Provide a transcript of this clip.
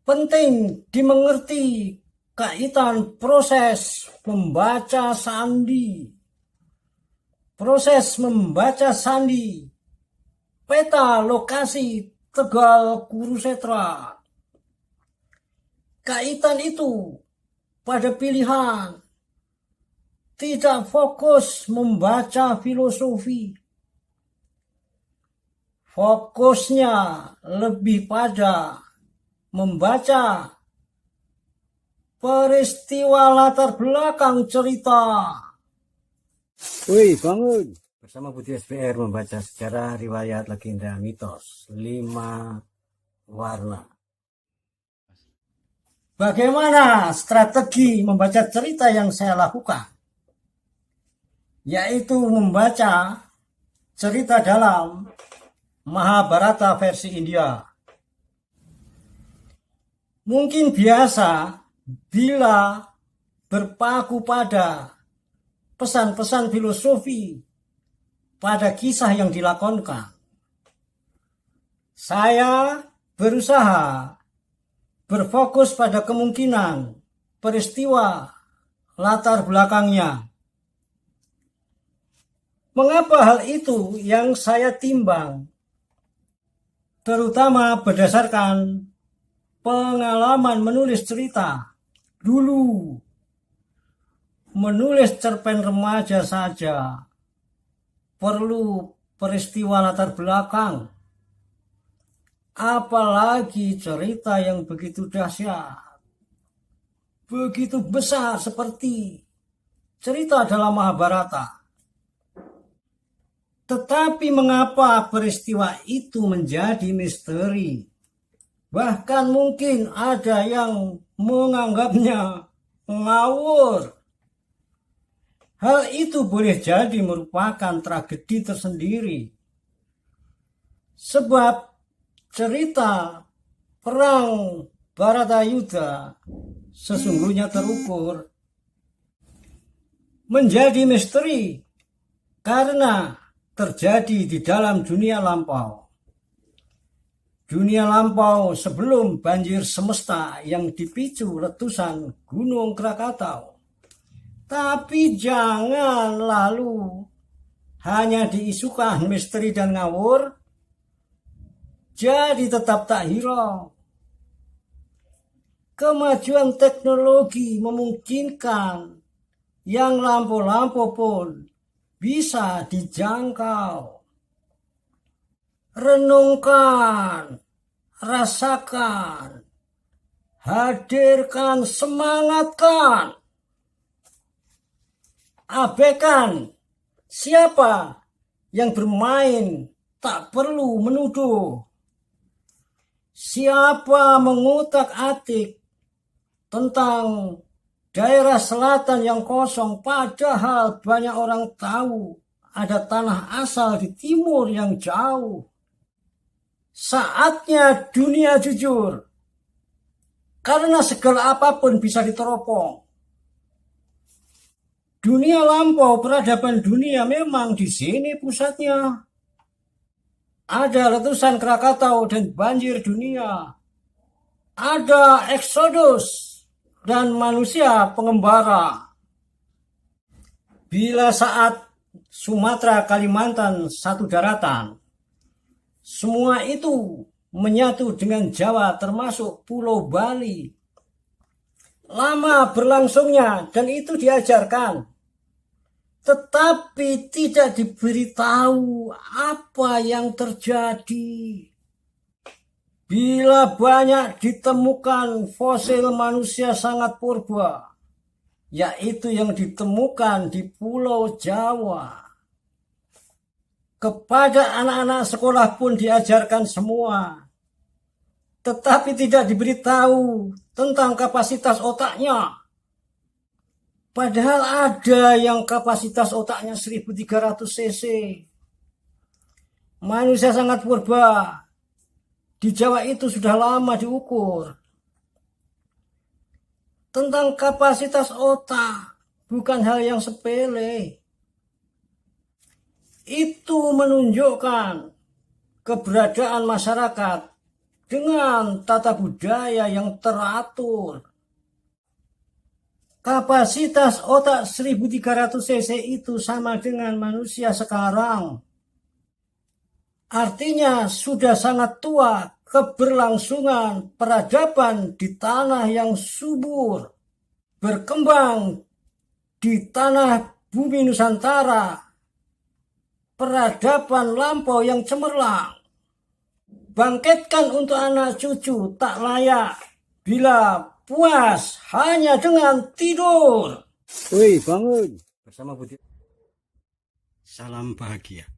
Penting dimengerti kaitan proses membaca sandi. Proses membaca sandi peta lokasi Tegal Kurusetra. Kaitan itu pada pilihan, tidak fokus membaca filosofi. Fokusnya lebih pada membaca peristiwa latar belakang cerita. Woi, bangun. Bersama Budi SPR membaca sejarah, riwayat, legenda, mitos 5 warna. Bagaimana strategi membaca cerita yang saya lakukan? Yaitu membaca cerita dalam Mahabharata versi India. Mungkin biasa bila berpaku pada pesan-pesan filosofi pada kisah yang dilakonkan. Saya berusaha berfokus pada kemungkinan peristiwa latar belakangnya. Mengapa hal itu yang saya timbang? Terutama berdasarkan pengalaman menulis cerita. Dulu menulis cerpen remaja saja perlu peristiwa latar belakang, apalagi cerita yang begitu dahsyat, begitu besar seperti cerita dalam Mahabharata. Tetapi mengapa peristiwa itu menjadi misteri? Bahkan mungkin ada yang menganggapnya ngawur. Hal itu boleh jadi merupakan tragedi tersendiri. Sebab cerita perang Bharatayuddha sesungguhnya terukur menjadi misteri karena terjadi di dalam dunia lampau. Dunia lampau sebelum banjir semesta yang dipicu letusan Gunung Krakatau. Tapi jangan lalu hanya diisukan misteri dan ngawur, jadi tetap tak hirau. Kemajuan teknologi memungkinkan yang lampau-lampau pun bisa dijangkau. Renungkan, rasakan, hadirkan, semangatkan. Abaikan siapa yang bermain, tak perlu menuduh. Siapa mengutak-atik tentang daerah selatan yang kosong, padahal banyak orang tahu ada tanah asal di timur yang jauh. Saatnya dunia jujur, karena segala apapun bisa diteropong. Dunia lampau, peradaban dunia memang di sini pusatnya. Ada letusan Krakatau dan banjir dunia. Ada eksodus dan manusia pengembara. Bila saat Sumatera, Kalimantan satu daratan, semua itu menyatu dengan Jawa termasuk Pulau Bali. Lama berlangsungnya dan itu diajarkan. Tetapi tidak diberitahu apa yang terjadi. Bila banyak ditemukan fosil manusia sangat purba, yaitu yang ditemukan di Pulau Jawa. Kepada anak-anak sekolah pun diajarkan semua. Tetapi tidak diberitahu tentang kapasitas otaknya. Padahal ada yang kapasitas otaknya 1300 cc. Manusia sangat purba. Di Jawa itu sudah lama diukur. Tentang kapasitas otak, bukan hal yang sepele. Itu menunjukkan keberadaan masyarakat dengan tata budaya yang teratur. Kapasitas otak 1300 cc itu sama dengan manusia sekarang. Artinya sudah sangat tua keberlangsungan peradaban di tanah yang subur, berkembang di tanah bumi Nusantara, peradaban lampau yang cemerlang. Bangkitkan untuk anak cucu tak layak bila puas hanya dengan tidur. Woi, bangun. Bersama Budi. Salam bahagia.